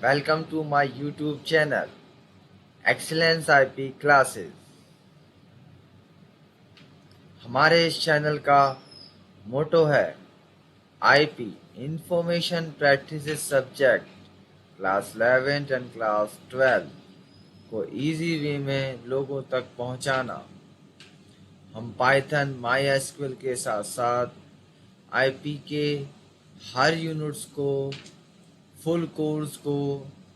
Welcome to my YouTube channel, Excellence IP Classes। हमारे इस channel का मोटो है IP information practices subject class 11 and class 12 को easy way में लोगों तक पहुंचाना। हम पाइथन MySQL के साथ साथ IP के हर यूनिट्स को, फुल कोर्स को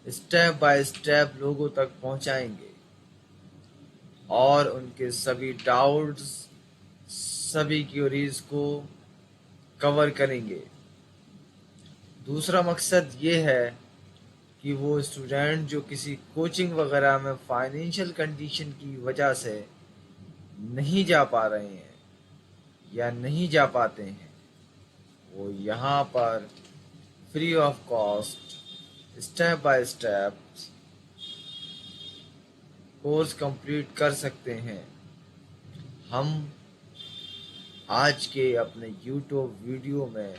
स्टेप बाय स्टेप लोगों तक पहुंचाएंगे और उनके सभी डाउट्स, सभी क्यूरीज को कवर करेंगे। दूसरा मकसद ये है कि वो स्टूडेंट जो किसी कोचिंग वगैरह में फाइनेंशियल कंडीशन की वजह से नहीं जा पा रहे हैं या नहीं जा पाते हैं, वो यहाँ पर free of cost step by step course complete कर सकते हैं। हम आज के अपने YouTube वीडियो में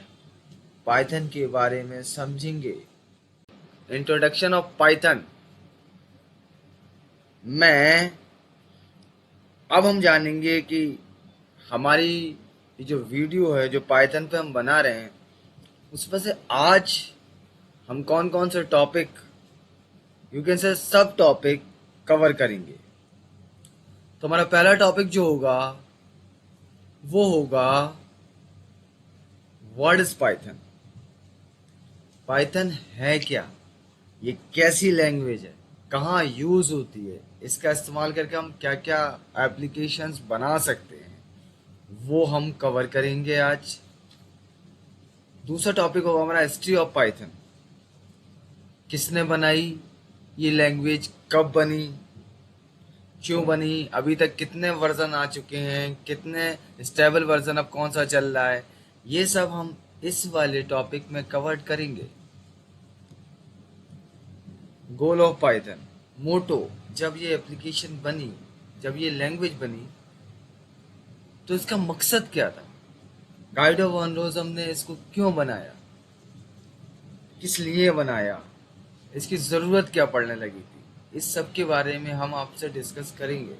पाइथन के बारे में समझेंगे। इंट्रोडक्शन ऑफ पाइथन में अब हम जानेंगे कि हमारी ये जो वीडियो है जो पाइथन पे हम बना रहे हैं उसमें से आज हम कौन कौन से टॉपिक, यू कैन से सब टॉपिक कवर करेंगे। तो हमारा पहला टॉपिक जो होगा वो होगा व्हाट इज पाइथन। पाइथन है क्या, ये कैसी लैंग्वेज है, कहाँ यूज होती है, इसका इस्तेमाल करके हम क्या क्या एप्लीकेशंस बना सकते हैं, वो हम कवर करेंगे आज। दूसरा टॉपिक होगा हमारा हिस्ट्री ऑफ पाइथन। किसने बनाई ये लैंग्वेज, कब बनी, क्यों बनी, अभी तक कितने वर्जन आ चुके हैं, कितने स्टेबल वर्जन अब कौन सा चल रहा है, ये सब हम इस वाले टॉपिक में कवर करेंगे। गोल ऑफ पाइथन, मोटो, जब ये एप्लीकेशन बनी, जब ये लैंग्वेज बनी तो इसका मकसद क्या था, गाइड ऑफ वन रोज हमने इसको क्यों बनाया, किस लिए बनाया, इसकी ज़रूरत क्या पड़ने लगी थी, इस सब के बारे में हम आपसे डिस्कस करेंगे।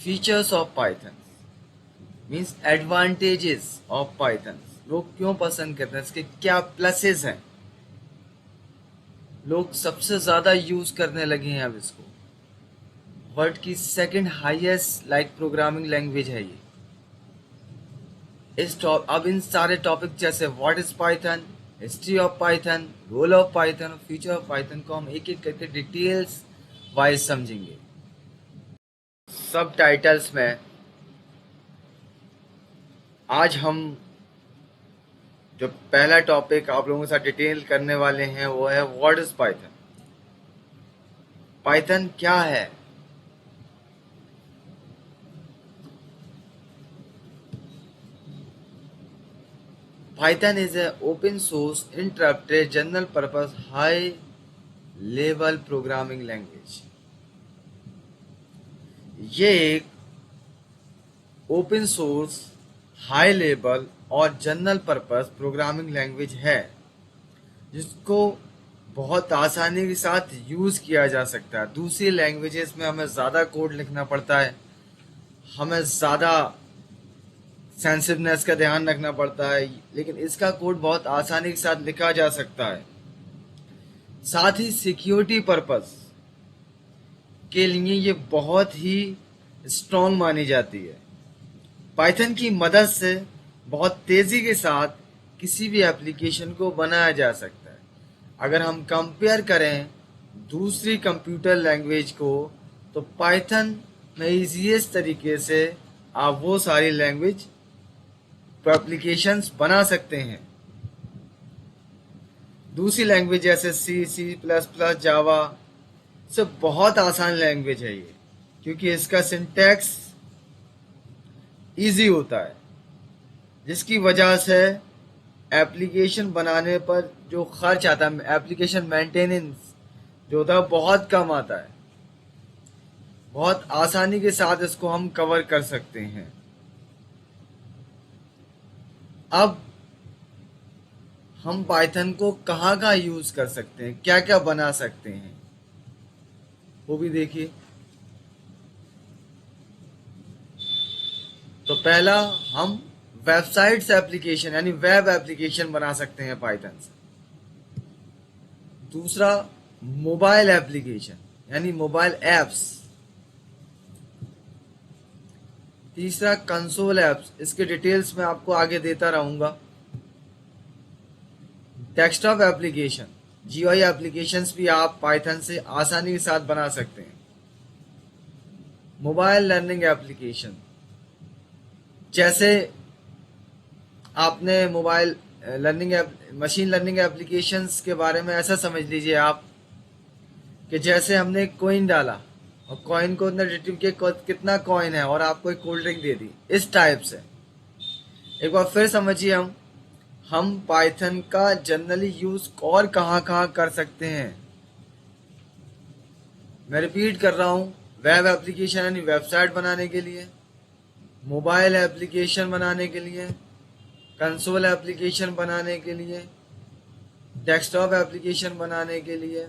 Features of Python means advantages of Python, लोग क्यों पसंद करते हैं, इसके क्या प्लसेस हैं, लोग सबसे ज़्यादा यूज़ करने लगे हैं अब इसको। वर्ल्ड की second highest like programming language है ये। अब इन सारे टॉपिक जैसे what is Python, history of Python, role of Python, future of Python को हम एक एक करके डिटेल्स वाइज समझेंगे। सब टाइटल्स में आज हम जो पहला टॉपिक आप लोगों के साथ डिटेल करने वाले हैं वो है व्हाट इज पाइथन। पाइथन क्या है। Python is an open source interpreted general purpose high level programming language. ये एक ओपन सोर्स, हाई लेवल और जनरल पर्पस प्रोग्रामिंग लैंग्वेज है जिसको बहुत आसानी के साथ यूज़ किया जा सकता है। दूसरी लैंग्वेजेस में हमें ज़्यादा कोड लिखना पड़ता है, हमें ज़्यादा सेंसिटिवनेस का ध्यान रखना पड़ता है, लेकिन इसका कोड बहुत आसानी के साथ लिखा जा सकता है। साथ ही सिक्योरिटी पर्पस के लिए ये बहुत ही स्ट्रॉन्ग मानी जाती है। पाइथन की मदद से बहुत तेज़ी के साथ किसी भी एप्लीकेशन को बनाया जा सकता है। अगर हम कंपेयर करें दूसरी कंप्यूटर लैंग्वेज को तो पाइथन में ईजीएस्ट तरीके से आप वो सारी लैंग्वेज एप्लीकेशंस बना सकते हैं। दूसरी लैंग्वेज जैसे C++, जावा सब बहुत आसान लैंग्वेज है ये, क्योंकि इसका सिंटैक्स इजी होता है, जिसकी वजह से एप्लीकेशन बनाने पर जो खर्च आता है, एप्लीकेशन मेंटेनेंस जो होता है बहुत कम आता है। बहुत आसानी के साथ इसको हम कवर कर सकते हैं। अब हम पाइथन को कहाँ कहाँ यूज कर सकते हैं, क्या क्या बना सकते हैं, वो भी देखिए। तो पहला, हम वेबसाइट्स एप्लीकेशन यानी वेब एप्लीकेशन बना सकते हैं पाइथन से। दूसरा, मोबाइल एप्लीकेशन यानी मोबाइल एप्स। तीसरा, कंसोल एप्स, इसके डिटेल्स मैं आपको आगे देता रहूंगा। डेस्कटॉप एप्लीकेशन, जीयूआई एप्लीकेशंस भी आप पाइथन से आसानी के साथ बना सकते हैं। मोबाइल लर्निंग एप्लीकेशन, जैसे आपने mobile learning machine learning applications के बारे में ऐसा समझ लीजिए आप कि जैसे हमने एक कॉइन डाला और कॉइन को अंदर डिटेक्ट किया कितना कॉइन है और आपको एक कोल्ड ड्रिंक दे दी, इस टाइप से। एक बार फिर समझिए, हम पाइथन का जनरली यूज और कहाँ कहाँ कर सकते हैं। मैं रिपीट कर रहा हूँ, वेब एप्लीकेशन यानी वेबसाइट बनाने के लिए, मोबाइल एप्लीकेशन बनाने के लिए, कंसोल एप्लीकेशन बनाने के लिए, डेस्कटॉप एप्लीकेशन बनाने के लिए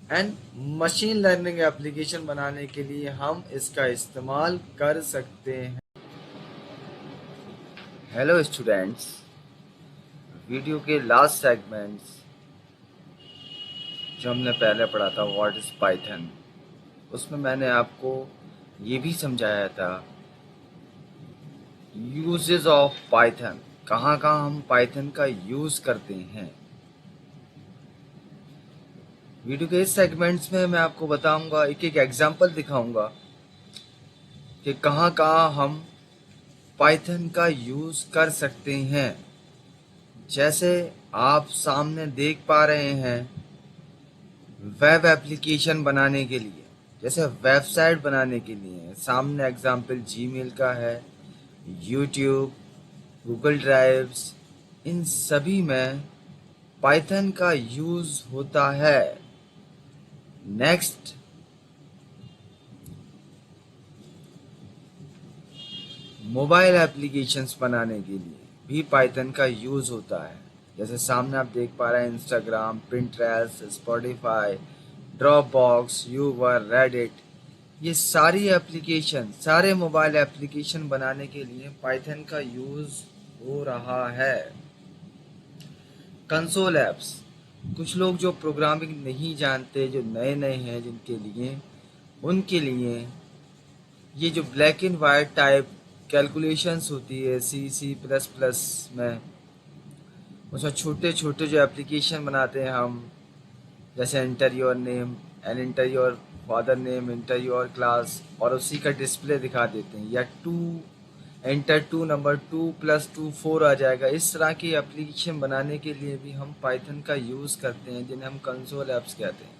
एंड मशीन लर्निंग एप्लीकेशन बनाने के लिए हम इसका इस्तेमाल कर सकते हैं। हेलो स्टूडेंट्स, वीडियो के लास्ट सेगमेंट्स जो हमने पहले पढ़ा था व्हाट इज पाइथन, उसमें मैंने आपको ये भी समझाया था यूजेस ऑफ पाइथन, कहाँ कहाँ हम पाइथन का यूज करते हैं। वीडियो के इस सेगमेंट्स में मैं आपको बताऊंगा, एक एक एग्जांपल दिखाऊंगा कि कहाँ कहाँ हम पाइथन का यूज कर सकते हैं। जैसे आप सामने देख पा रहे हैं, वेब एप्लीकेशन बनाने के लिए, जैसे वेबसाइट बनाने के लिए सामने एग्जांपल जीमेल का है, यूट्यूब, गूगल ड्राइव्स, इन सभी में पाइथन का यूज होता है। नेक्स्ट, मोबाइल एप्लीकेशंस बनाने के लिए भी पाइथन का यूज होता है। जैसे सामने आप देख पा रहे हैं Instagram, Pinterest, Spotify, Dropbox, your, Reddit, ये सारी एप्लीकेशन, सारे मोबाइल एप्लीकेशन बनाने के लिए पाइथन का यूज हो रहा है। कंसोल एप्स, कुछ लोग जो प्रोग्रामिंग नहीं जानते, जो नए नए हैं, जिनके लिए, उनके लिए ये जो black and white type calculations होती है सी प्लस प्लस में, उसमें छोटे छोटे जो एप्लीकेशन बनाते हैं हम, जैसे enter your name and enter your father name, enter your class, और उसी का डिस्प्ले दिखा देते हैं, या एंटर 2 नंबर 2+2 4 आ जाएगा। इस तरह की एप्लीकेशन बनाने के लिए भी हम पाइथन का यूज़ करते हैं, जिन्हें हम कंसोल एप्स कहते हैं।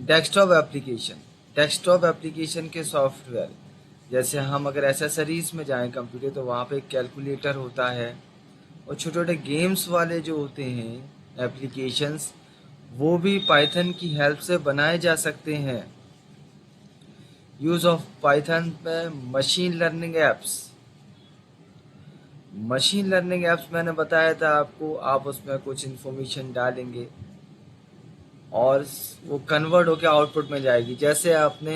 डेस्कटॉप एप्लीकेशन के सॉफ्टवेयर, जैसे हम अगर एसेसरीज में जाएं कंप्यूटर, तो वहाँ पे एक कैलकुलेटर होता है, और छोटे छोटे गेम्स वाले जो होते हैं एप्लीकेशंस, वो भी पाइथन की हेल्प से बनाए जा सकते हैं। यूज़ ऑफ पाइथन में मशीन लर्निंग एप्स मैंने बताया था आपको, आप उसमें कुछ इन्फॉर्मेशन डालेंगे और वो कन्वर्ट होकर आउटपुट में जाएगी। जैसे आपने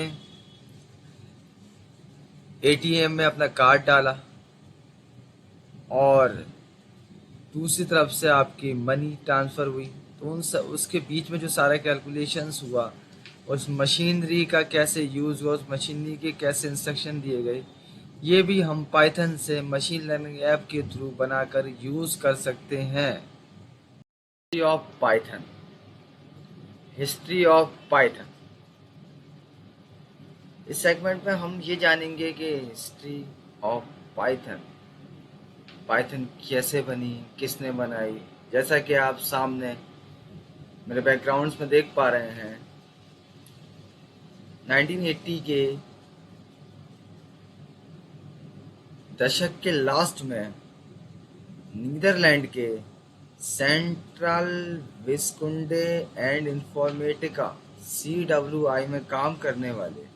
एटीएम में अपना कार्ड डाला और दूसरी तरफ से आपकी मनी ट्रांसफ़र हुई, तो उसके बीच में जो सारा कैलकुलेशंस हुआ, उस मशीनरी का कैसे यूज़ हुआ, उस मशीनरी के कैसे इंस्ट्रक्शन दिए गए, ये भी हम पाइथन से मशीन लर्निंग ऐप के थ्रू बनाकर यूज़ कर सकते हैं। History of Python, history of Python, इस सेगमेंट में हम ये जानेंगे कि हिस्ट्री ऑफ पाइथन, पाइथन कैसे बनी, किसने बनाई। जैसा कि आप सामने मेरे बैकग्राउंड्स में देख पा रहे हैं, 1980 के दशक के लास्ट में नीदरलैंड के सेंट्रल विस्कुंडे एंड इंफॉर्मेटिका CWI में काम करने वाले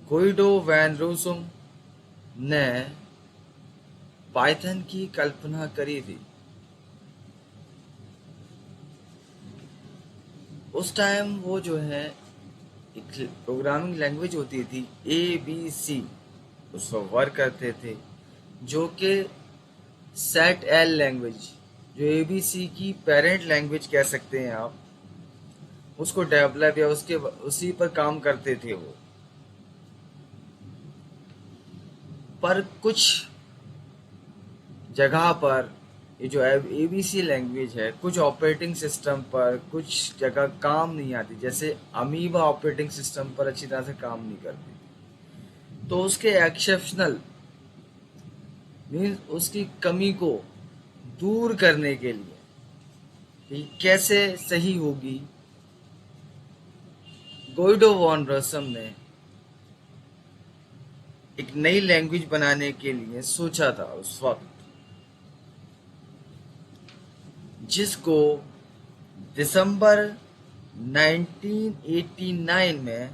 गुइडो वैन रूसुम ने पाइथन की कल्पना करी थी। उस टाइम वो जो है एक प्रोग्रामिंग लैंग्वेज होती थी ABC, उस पर वर्क करते थे, जो कि सेट एल लैंग्वेज, जो ABC की पेरेंट लैंग्वेज कह सकते हैं आप, उसको डेवलप या उसके उसी पर काम करते थे वो। पर कुछ जगह पर ये जो ABC लैंग्वेज है, कुछ ऑपरेटिंग सिस्टम पर कुछ जगह काम नहीं आती, जैसे अमीबा ऑपरेटिंग सिस्टम पर अच्छी तरह से काम नहीं करती। तो उसके एक्सेप्शनल मीन्स उसकी कमी को दूर करने के लिए कि कैसे सही होगी, गोइडो वॉन रसम ने एक नई लैंग्वेज बनाने के लिए सोचा था उस वक्त, जिसको दिसंबर 1989 में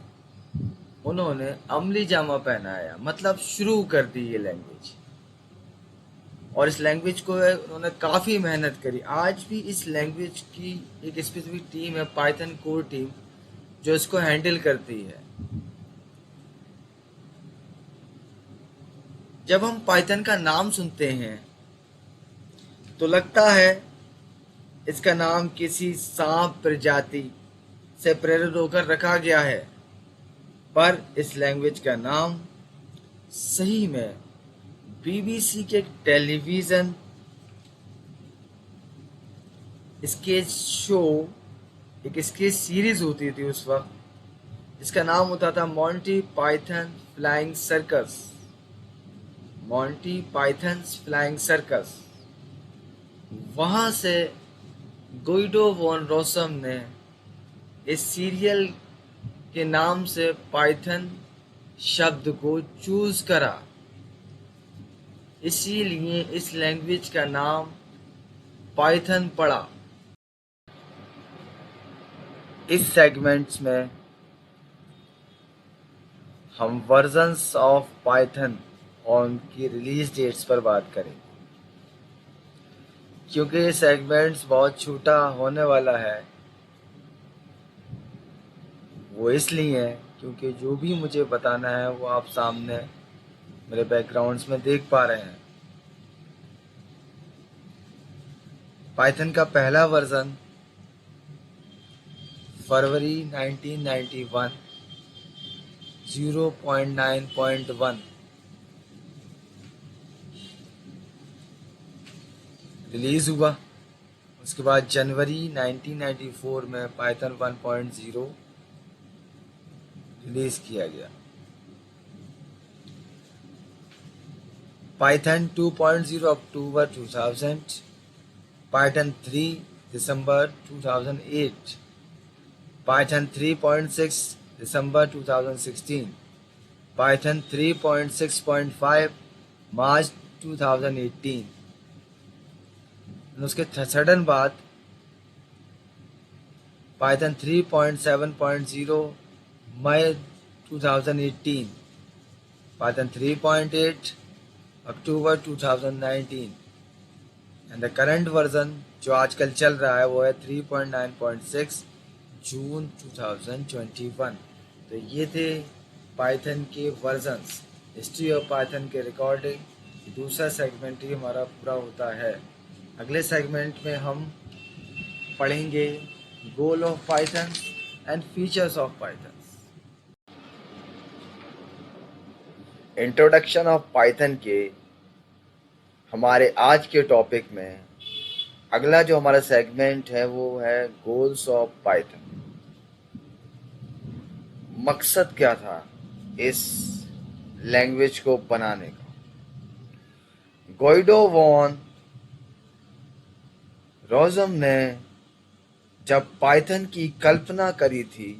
उन्होंने अमली जामा पहनाया, मतलब शुरू कर दी ये लैंग्वेज। और इस लैंग्वेज को उन्होंने काफ़ी मेहनत करी। आज भी इस लैंग्वेज की एक स्पेसिफिक टीम है, पाइथन कोर टीम, जो इसको हैंडल करती है। जब हम पाइथन का नाम सुनते हैं तो लगता है इसका नाम किसी सांप प्रजाति से प्रेरित होकर रखा गया है, पर इस लैंग्वेज का नाम सही में BBC के टेलीविज़न स्केच शो, एक स्केच सीरीज होती थी उस वक्त, इसका नाम होता था Monty Python flying circus. Monty Python flying circus. वहाँ से गुइडो वॉन रोसम ने इस सीरियल के नाम से पाइथन शब्द को चूज करा, इसीलिए इस लैंग्वेज का नाम पाइथन पड़ा। इस सेगमेंट्स में हम वर्जन्स ऑफ पाइथन और उनकी रिलीज डेट्स पर बात करेंगे। क्योंकि ये सेगमेंट्स बहुत छोटा होने वाला है, वो इसलिए है क्योंकि जो भी मुझे बताना है वो आप सामने मेरे बैकग्राउंड्स में देख पा रहे हैं। पाइथन का पहला वर्जन फरवरी 1991 0.9.1 रिलीज हुआ। उसके बाद जनवरी 1994 में पाइथन 1.0 रिलीज किया गया। पाइथन 2.0 अक्टूबर 2000, पाइथन 3 दिसंबर 2008, पाइथन 3.6 दिसंबर 2016, पाइथन 3.6.5 मार्च 2018। उसके सडन बाद पाइथन 3.7.0 मई 2018, पाइथन 3.8 अक्टूबर 2019 एंड द करंट वर्जन जो आजकल चल रहा है वो है 3.9.6 जून 2021। तो ये थे पाइथन के वर्जन्स। हिस्ट्री ऑफ पाइथन के रिकॉर्डिंग दूसरा सेगमेंट ही हमारा पूरा होता है। अगले सेगमेंट में हम पढ़ेंगे goal of Python and features of Python. Introduction of Python के हमारे आज के टॉपिक में अगला जो हमारा सेगमेंट है वो है गोल्स ऑफ पाइथन। मकसद क्या था इस लैंग्वेज को बनाने का? गुइडो वॉन रोसम ने जब पाइथन की कल्पना करी थी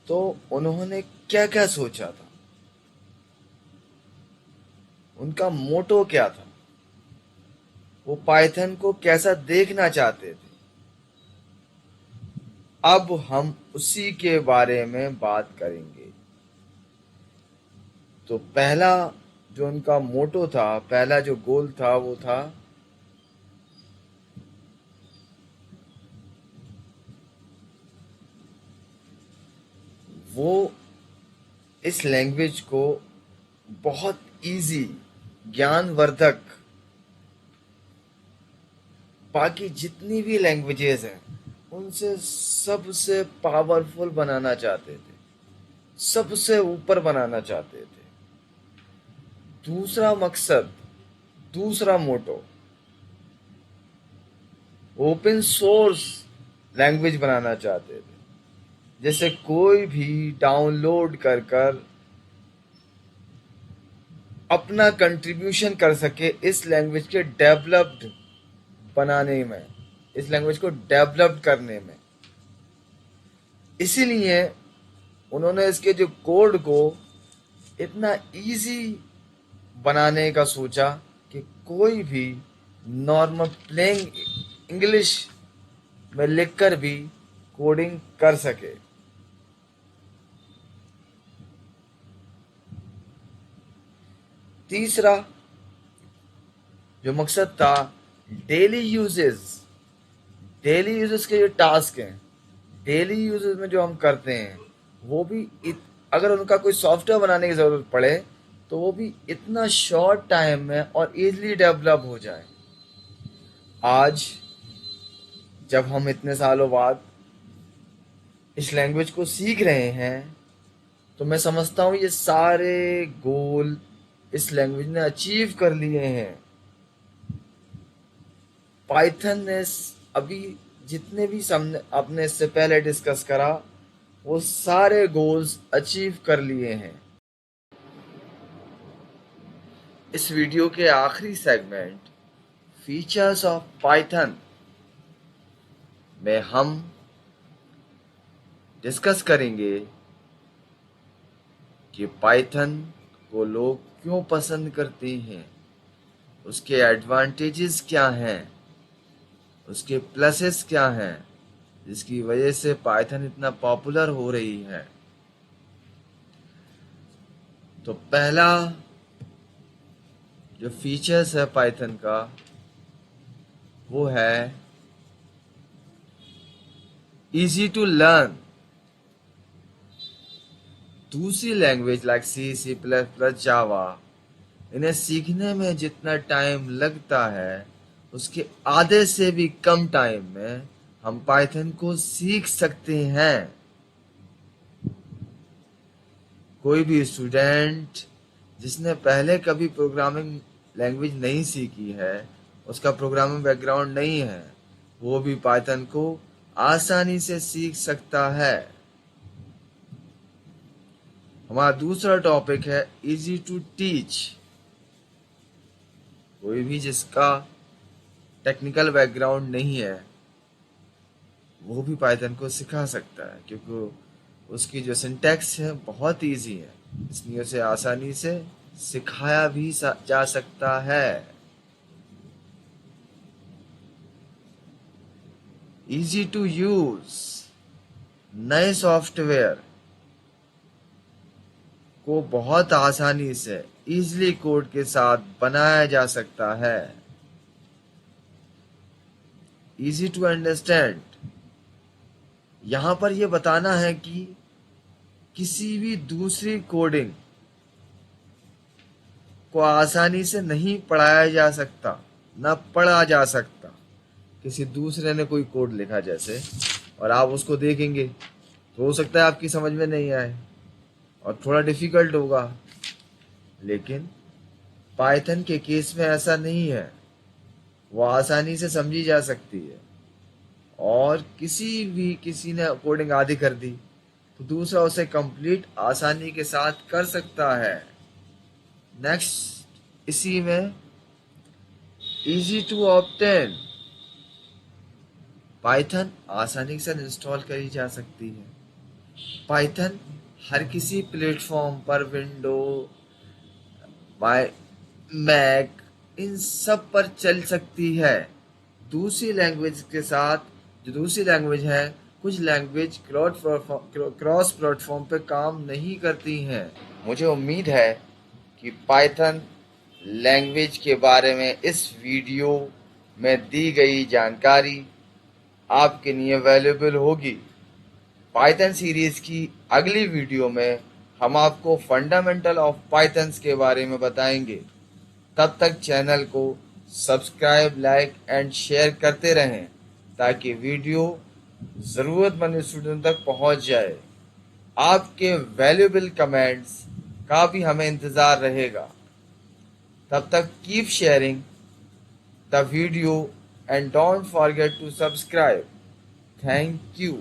तो उन्होंने क्या क्या सोचा था, उनका मोटो क्या था, वो पाइथन को कैसा देखना चाहते थे। अब हम उसी के बारे में बात करेंगे। तो पहला जो उनका मोटो था, पहला जो गोल था वो था वो इस लैंग्वेज को बहुत इजी, ज्ञानवर्धक, बाकी जितनी भी लैंग्वेजेस हैं उनसे सबसे पावरफुल बनाना चाहते थे, सबसे ऊपर बनाना चाहते थे। दूसरा मकसद, दूसरा मोटो, ओपन सोर्स लैंग्वेज बनाना चाहते थे, जैसे कोई भी डाउनलोड कर कर अपना कंट्रीब्यूशन कर सके इस लैंग्वेज के डेवलप्ड बनाने में, इस लैंग्वेज को डेवलप करने में। इसीलिए उन्होंने इसके जो कोड को इतना इजी बनाने का सोचा कि कोई भी नॉर्मल प्लेइंग इंग्लिश में लिखकर भी कोडिंग कर सके। तीसरा जो मकसद था, डेली यूजेस, डेली यूजेस के जो टास्क हैं, डेली यूजेस में जो हम करते हैं वो भी अगर उनका कोई सॉफ्टवेयर बनाने की ज़रूरत पड़े तो वो भी इतना शॉर्ट टाइम में और इजीली डेवलप हो जाए। आज जब हम इतने सालों बाद इस लैंग्वेज को सीख रहे हैं तो मैं समझता हूँ ये सारे गोल इस लैंग्वेज ने अचीव कर लिए हैं। पाइथन ने अभी जितने भी सामने आपने इससे पहले डिस्कस करा वो सारे गोल्स अचीव कर लिए हैं। इस वीडियो के आखिरी सेगमेंट फीचर्स ऑफ पाइथन में हम डिस्कस करेंगे कि पाइथन को लोग क्यों पसंद करते हैं, उसके एडवांटेजेस क्या हैं, उसके प्लसेस क्या हैं, जिसकी वजह से पाइथन इतना पॉपुलर हो रही है। तो पहला जो फीचर्स है पाइथन का वो है इजी टू लर्न। दूसरी लैंग्वेज लाइक सी, सी प्लस प्लस, जावा, इन्हें सीखने में जितना टाइम लगता है उसके आधे से भी कम टाइम में हम पाइथन को सीख सकते हैं। कोई भी स्टूडेंट जिसने पहले कभी प्रोग्रामिंग लैंग्वेज नहीं सीखी है, उसका प्रोग्रामिंग बैकग्राउंड नहीं है, वो भी पाइथन को आसानी से सीख सकता है। हमारा दूसरा टॉपिक है इजी टू टीच। कोई भी जिसका टेक्निकल बैकग्राउंड नहीं है वो भी पाइथन को सिखा सकता है, क्योंकि उसकी जो सिंटैक्स है बहुत इजी है, इसलिए उसे आसानी से सिखाया भी जा सकता है। इजी टू यूज, नए सॉफ्टवेयर को बहुत आसानी से इजीली कोड के साथ बनाया जा सकता है। इजी टू अंडरस्टैंड, यहां पर यह बताना है कि किसी भी दूसरी कोडिंग को आसानी से नहीं पढ़ाया जा सकता, ना पढ़ा जा सकता। किसी दूसरे ने कोई कोड लिखा जैसे, और आप उसको देखेंगे तो हो सकता है आपकी समझ में नहीं आए और थोड़ा डिफिकल्ट होगा, लेकिन पाइथन के केस में ऐसा नहीं है, वो आसानी से समझी जा सकती है। और किसी ने कोडिंग आधी कर दी तो दूसरा उसे कंप्लीट आसानी के साथ कर सकता है। नेक्स्ट, इसी में इजी टू ऑब्टेन, पाइथन आसानी से इंस्टॉल करी जा सकती है। पाइथन हर किसी प्लेटफॉर्म पर, विंडो, मैक, इन सब पर चल सकती है। दूसरी लैंग्वेज के साथ, जो दूसरी लैंग्वेज है, कुछ लैंग्वेज क्रॉस प्लेटफॉर्म पे काम नहीं करती हैं। मुझे उम्मीद है कि पाइथन लैंग्वेज के बारे में इस वीडियो में दी गई जानकारी आपके लिए वैल्यूएबल होगी। पाइथन सीरीज की अगली वीडियो में हम आपको फंडामेंटल ऑफ पाइथन्स के बारे में बताएंगे। तब तक चैनल को सब्सक्राइब, लाइक एंड शेयर करते रहें ताकि वीडियो ज़रूरतमंद स्टूडेंट तक पहुंच जाए। आपके वैल्यूएबल कमेंट्स का भी हमें इंतज़ार रहेगा। तब तक keep sharing the video and don't forget to subscribe. Thank you.